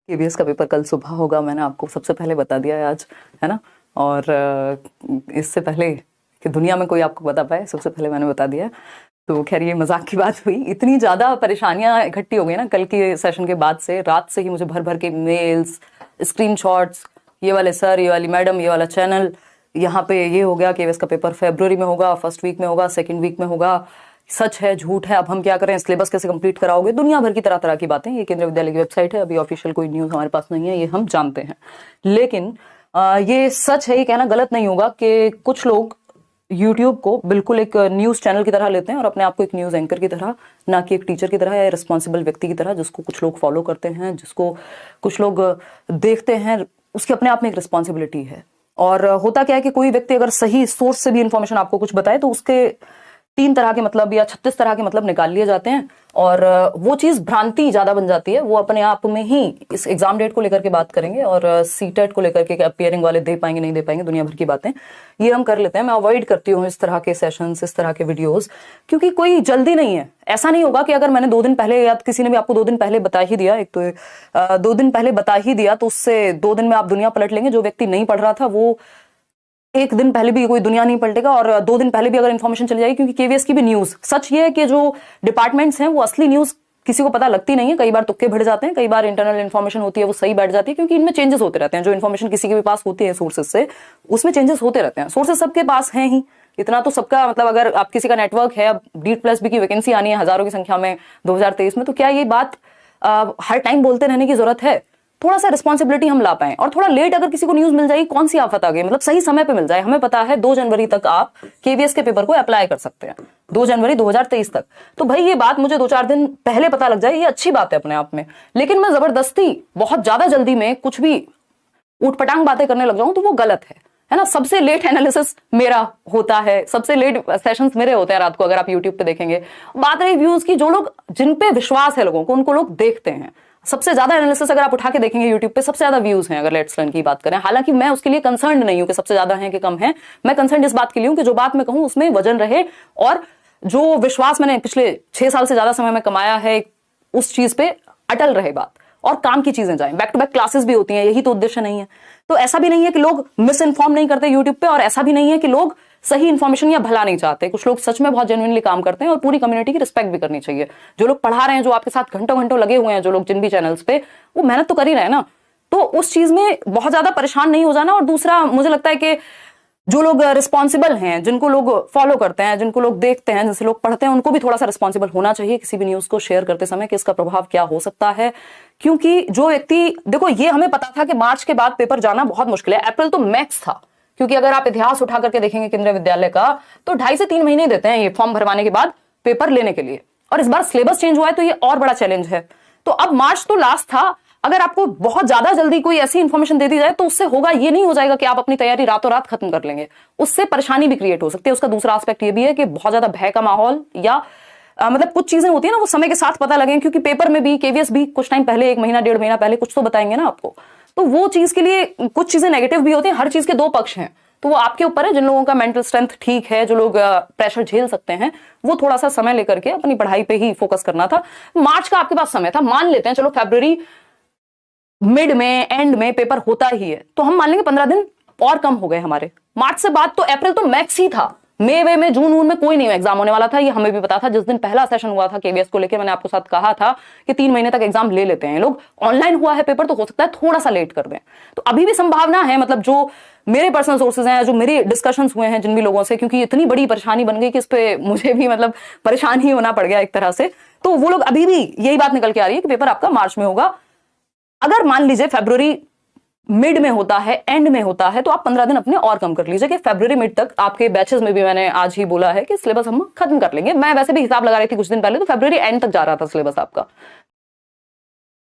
KBS का paper कल सुबह होगा, मैंने आपको सबसे पहले बता दिया है आज, है ना। और इससे पहले कि दुनिया में कोई आपको बता पाए, सबसे पहले मैंने बता दिया। तो खैर ये मजाक की बात हुई। इतनी ज़्यादा परेशानियां इकट्ठी हो गई ना कल के सेशन के बाद से, रात से ही मुझे भर भर के मेल्स, स्क्रीनशॉट्स, ये वाले सर, ये वाली मैडम, ये वाला चैनल, यहाँ पे ये हो गया कि इसका पेपर फरवरी में होगा, फर्स्ट वीक में होगा, सेकेंड वीक में होगा, सच है झूठ है, अब हम क्या करें, सिलेबस कैसे कंप्लीट कराओगे, दुनिया भर की तरह तरह की बातें। ये केंद्रीय विद्यालय की वेबसाइट है, अभी ऑफिशियल कोई न्यूज़ हमारे पास नहीं है, ये हम जानते हैं। लेकिन ये सच है, ये कहना गलत नहीं होगा कि कुछ लोग यूट्यूब को बिल्कुल एक न्यूज़ चैनल की तरह लेते हैं और अपने आप को एक न्यूज़ एंकर की तरह, ना कि एक टीचर की तरह या रिस्पॉन्सिबल व्यक्ति की तरह, जिसको कुछ लोग फॉलो करते हैं, जिसको कुछ लोग देखते हैं, उसकी अपने आप में एक रिस्पॉन्सिबिलिटी है। और होता क्या है कि कोई व्यक्ति अगर सही सोर्स से भी इंफॉर्मेशन आपको कुछ बताए तो उसके 3 तरह के मतलब या 36 तरह के मतलब निकाल लिए जाते हैं और वो चीज़ भ्रांति ज़्यादा बन जाती है। वो अपने आप में ही इस एग्जाम डेट को लेकर के बात करेंगे और सीटेट को लेकर के अपियरिंग वाले दे पाएंगे नहीं दे पाएंगे, दुनिया भर की बातें ये हम कर लेते हैं। मैं अवॉइड करती हूँ इस तरह के सेशंस, इस तरह के वीडियोस, क्योंकि कोई जल्दी नहीं है। ऐसा नहीं होगा कि अगर मैंने 2 दिन पहले या किसी ने भी आपको 2 दिन पहले बता ही दिया, एक तो 2 दिन पहले बता ही दिया तो उससे 2 दिन में आप दुनिया पलट लेंगे। जो व्यक्ति नहीं पढ़ रहा था वो 1 दिन पहले भी कोई दुनिया नहीं पलटेगा और 2 दिन पहले भी अगर इन्फॉर्मेशन चली जाएगी, क्योंकि केवीएस की भी न्यूज़, सच ये है कि जो डिपार्टमेंट्स हैं वो असली न्यूज़ किसी को पता लगती नहीं है। कई बार तुक्के भिड़ जाते हैं, कई बार इंटरनल इन्फॉर्मेशन होती है वो सही बैठ जाती है, क्योंकि इनमें चेंजेस होते रहते हैं। जो इन्फॉर्मेशन किसी के भी पास होती है सोर्सेज से, उसमें चेंजेस होते रहते हैं। सोर्सेज सबके पास हैं ही, इतना तो सबका मतलब, अगर आप किसी का नेटवर्क है, अब DEET+B की वैकेंसी आनी है हजारों की संख्या में 2023 में, तो क्या ये बात हर टाइम बोलते रहने की जरूरत है? थोड़ा सा रिस्पॉन्सिबिलिटी हम ला पाएं। और थोड़ा लेट अगर किसी को न्यूज मिल जाएगी, कौन सी आफत आ गई, मतलब सही समय पे मिल जाए। हमें पता है 2 जनवरी तक आप केवीएस के पेपर को अप्लाई कर सकते हैं, 2 जनवरी 2023 तक। तो भाई ये बात मुझे 2-4 दिन पहले पता लग जाए, ये अच्छी बात है अपने आप में। लेकिन मैं जबरदस्ती बहुत ज्यादा जल्दी में कुछ भी ऊटपटांग बातें करने लग जाऊं तो वो गलत है ना। सबसे लेट एनालिसिस मेरा होता है, सबसे लेट सेशंस मेरे होते हैं रात को, अगर आप यूट्यूब पे देखेंगे। बात रही व्यूज की, जो लोग, जिन पे विश्वास है लोगों को, उनको लोग देखते हैं। सबसे ज्यादा एनालिसिस अगर आप उठा के देखेंगे यूट्यूब पे, सबसे ज्यादा व्यूज हैं अगर लेट्स लर्न की बात करें। हालांकि मैं उसके लिए कंसर्न नहीं हूं कि सबसे ज्यादा हैं कि कम हैं। मैं कंसर्न इस बात के लिए हूं कि जो बात मैं कहूं उसमें वजन रहे और जो विश्वास मैंने पिछले 6 साल से ज्यादा समय में कमाया है उस चीज पे अटल रहे बात, और काम की चीजें जाएं। बैक टू बैक क्लासेस भी होती हैं, यही तो उद्देश्य नहीं है। तो ऐसा भी नहीं है कि लोग मिस इन्फॉर्म नहीं करते यूट्यूब पे, और ऐसा भी नहीं है कि लोग सही इन्फॉर्मेशन या भला नहीं चाहते। कुछ लोग सच में बहुत जेन्युइनली काम करते हैं और पूरी कम्युनिटी की रिस्पेक्ट भी करनी चाहिए। जो लोग पढ़ा रहे हैं, जो आपके साथ घंटों घंटों लगे हुए हैं, जो लोग जिन भी चैनल्स पे, वो मेहनत तो कर ही रहे हैं ना। तो उस चीज में बहुत ज्यादा परेशान नहीं हो जाना। और दूसरा, मुझे लगता है कि जो लोग रिस्पॉन्सिबल हैं, जिनको लोग फॉलो करते हैं, जिनको लोग देखते हैं, जिनसे लोग पढ़ते हैं, उनको भी थोड़ा सा रिस्पॉन्सिबल होना चाहिए किसी भी न्यूज को शेयर करते समय कि इसका प्रभाव क्या हो सकता है। क्योंकि जो व्यक्ति, देखो ये हमें पता था कि मार्च के बाद पेपर जाना बहुत मुश्किल है, अप्रैल तो मैक्स था। क्योंकि अगर आप इतिहास उठा करके देखेंगे केंद्रीय विद्यालय का, तो 2.5 से 3 महीने देते हैं ये फॉर्म भरवाने के बाद पेपर लेने के लिए। और इस बार सिलेबस चेंज हुआ है तो ये और बड़ा चैलेंज है। तो अब मार्च तो लास्ट था, अगर आपको बहुत ज्यादा जल्दी कोई ऐसी इंफॉर्मेशन दे दी जाए तो उससे होगा ये नहीं हो जाएगा कि आप अपनी तैयारी रातों रात खत्म कर लेंगे। उससे परेशानी भी क्रिएट हो सकती है। उसका दूसरा एस्पेक्ट ये भी है कि बहुत ज्यादा भय का माहौल या मतलब कुछ चीजें होती है ना, वो समय के साथ पता लगे। क्योंकि पेपर में भी, केवीएस भी कुछ टाइम पहले, 1 महीना 1.5 महीना पहले कुछ तो बताएंगे ना आपको। तो वो चीज के लिए कुछ चीजें नेगेटिव भी होती है। हर चीज के 2 पक्ष हैं, तो वो आपके ऊपर है। जिन लोगों का मेंटल स्ट्रेंथ ठीक है, जो लोग प्रेशर झेल सकते हैं, वो थोड़ा सा समय लेकर के अपनी पढ़ाई पे ही फोकस करना था। मार्च का आपके पास समय था, मान लेते हैं, चलो फरवरी मिड में, एंड में पेपर होता ही है, तो हम मान लेंगे 15 दिन और कम हो गए हमारे। मार्च से बाद तो अप्रैल तो मैक्स ही था। मई वे में, जून वून में कोई नहीं एग्जाम होने वाला था, ये हमें भी पता था। जिस दिन पहला सेशन हुआ था केवीएस को लेकर, मैंने आपको साथ कहा था कि 3 महीने तक एग्जाम ले लेते हैं लोग। ऑनलाइन हुआ है पेपर तो हो सकता है थोड़ा सा लेट कर दें, तो अभी भी संभावना है। मतलब जो मेरे पर्सनल सोर्सेज हैं, जो मेरे डिस्कशंस हुए हैं जिन भी लोगों से, क्योंकि इतनी बड़ी परेशानी बन गई कि इस पे मुझे भी मतलब परेशान ही होना पड़ गया एक तरह से। तो वो लोग अभी भी यही बात निकल के आ रही है कि पेपर आपका मार्च में होगा। अगर मान लीजिए फरवरी मिड में होता है, एंड में होता है, तो आप 15 दिन अपने और कम कर लीजिए कि फरवरी मिड तक आपके बैचेस में भी मैंने आज ही बोला है कि सिलेबस हम खत्म कर लेंगे। मैं वैसे भी हिसाब लगा रही थी कुछ दिन पहले, तो फरवरी एंड तक जा रहा था सिलेबस आपका।